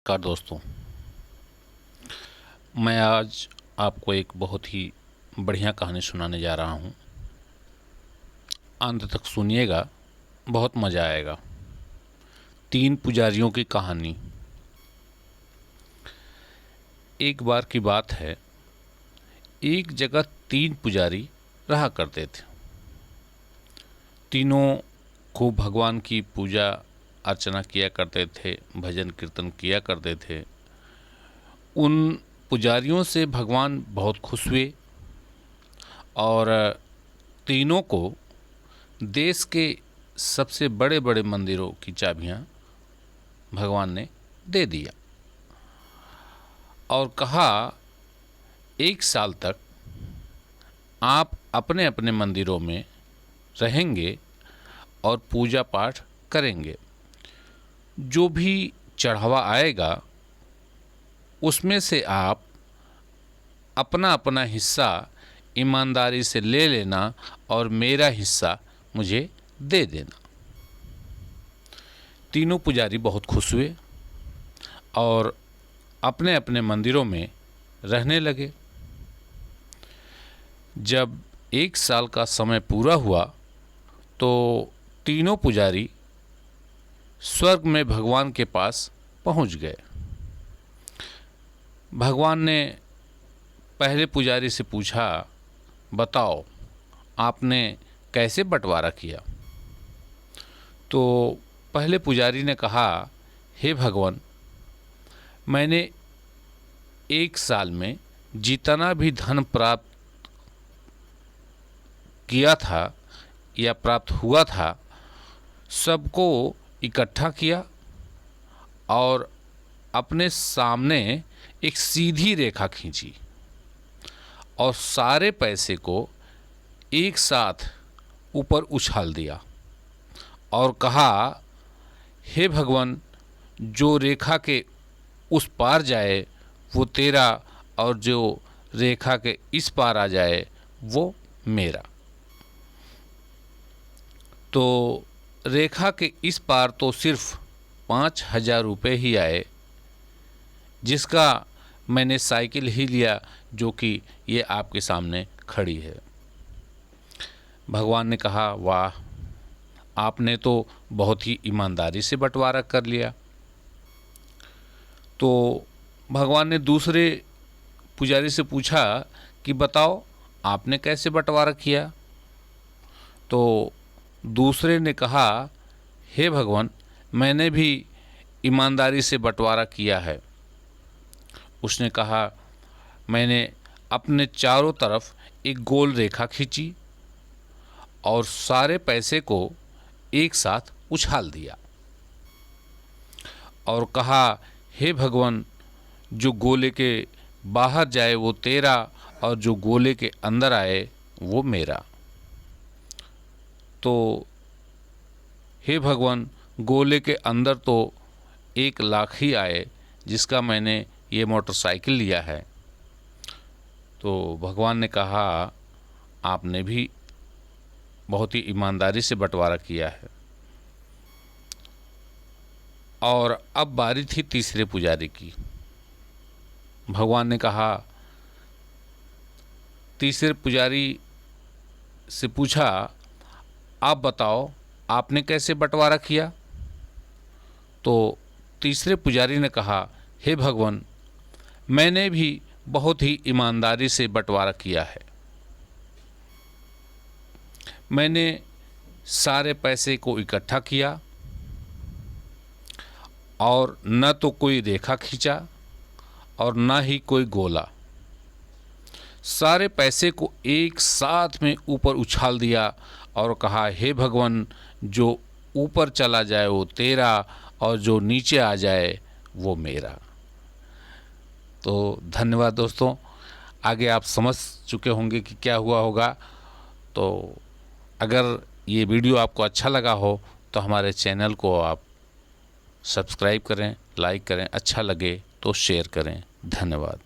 नमस्कार दोस्तों। मैं आज आपको एक बहुत ही बढ़िया कहानी सुनाने जा रहा हूँ। अंत तक सुनिएगा, बहुत मज़ा आएगा। 3 पुजारियों की कहानी। एक बार की बात है, एक जगह 3 पुजारी रहा करते थे। तीनों खूब भगवान की पूजा अर्चना किया करते थे, भजन कीर्तन किया करते थे। उन पुजारियों से भगवान बहुत खुश हुए और तीनों को देश के सबसे बड़े बड़े मंदिरों की चाबियां भगवान ने दे दिया और कहा, 1 साल तक आप अपने अपने मंदिरों में रहेंगे और पूजा पाठ करेंगे। जो भी चढ़ावा आएगा उसमें से आप अपना अपना हिस्सा ईमानदारी से ले लेना और मेरा हिस्सा मुझे दे देना। तीनों पुजारी बहुत खुश हुए और अपने अपने मंदिरों में रहने लगे। जब 1 साल का समय पूरा हुआ तो तीनों पुजारी स्वर्ग में भगवान के पास पहुंच गए। भगवान ने पहले पुजारी से पूछा, बताओ आपने कैसे बंटवारा किया? तो पहले पुजारी ने कहा, हे भगवान, मैंने 1 साल में जितना भी धन प्राप्त किया था या प्राप्त हुआ था, सबको इकट्ठा किया और अपने सामने एक सीधी रेखा खींची और सारे पैसे को एक साथ ऊपर उछाल दिया और कहा, हे भगवान, जो रेखा के उस पार जाए वो तेरा और जो रेखा के इस पार आ जाए वो मेरा। तो रेखा के इस पार तो सिर्फ 5,000 रुपये ही आए, जिसका मैंने साइकिल ही लिया जो कि ये आपके सामने खड़ी है। भगवान ने कहा, वाह, आपने तो बहुत ही ईमानदारी से बंटवारा कर लिया। तो भगवान ने दूसरे पुजारी से पूछा कि बताओ आपने कैसे बंटवारा किया? तो दूसरे ने कहा, हे भगवान, मैंने भी ईमानदारी से बंटवारा किया है। उसने कहा, मैंने अपने चारों तरफ एक गोल रेखा खींची और सारे पैसे को एक साथ उछाल दिया और कहा, हे भगवान, जो गोले के बाहर जाए वो तेरा और जो गोले के अंदर आए वो मेरा। तो हे भगवान, गोले के अंदर तो 1 लाख ही आए, जिसका मैंने ये मोटरसाइकिल लिया है। तो भगवान ने कहा, आपने भी बहुत ही ईमानदारी से बंटवारा किया है। और अब बारी थी तीसरे पुजारी की। भगवान ने कहा, तीसरे पुजारी से पूछा, आप बताओ आपने कैसे बंटवारा किया? तो तीसरे पुजारी ने कहा, हे भगवान, मैंने भी बहुत ही ईमानदारी से बंटवारा किया है। मैंने सारे पैसे को इकट्ठा किया और न तो कोई रेखा खींचा और न ही कोई गोला। सारे पैसे को एक साथ में ऊपर उछाल दिया और कहा, हे भगवान, जो ऊपर चला जाए वो तेरा और जो नीचे आ जाए वो मेरा। तो धन्यवाद दोस्तों। आगे आप समझ चुके होंगे कि क्या हुआ होगा। तो अगर ये वीडियो आपको अच्छा लगा हो तो हमारे चैनल को आप सब्सक्राइब करें, लाइक करें, अच्छा लगे तो शेयर करें। धन्यवाद।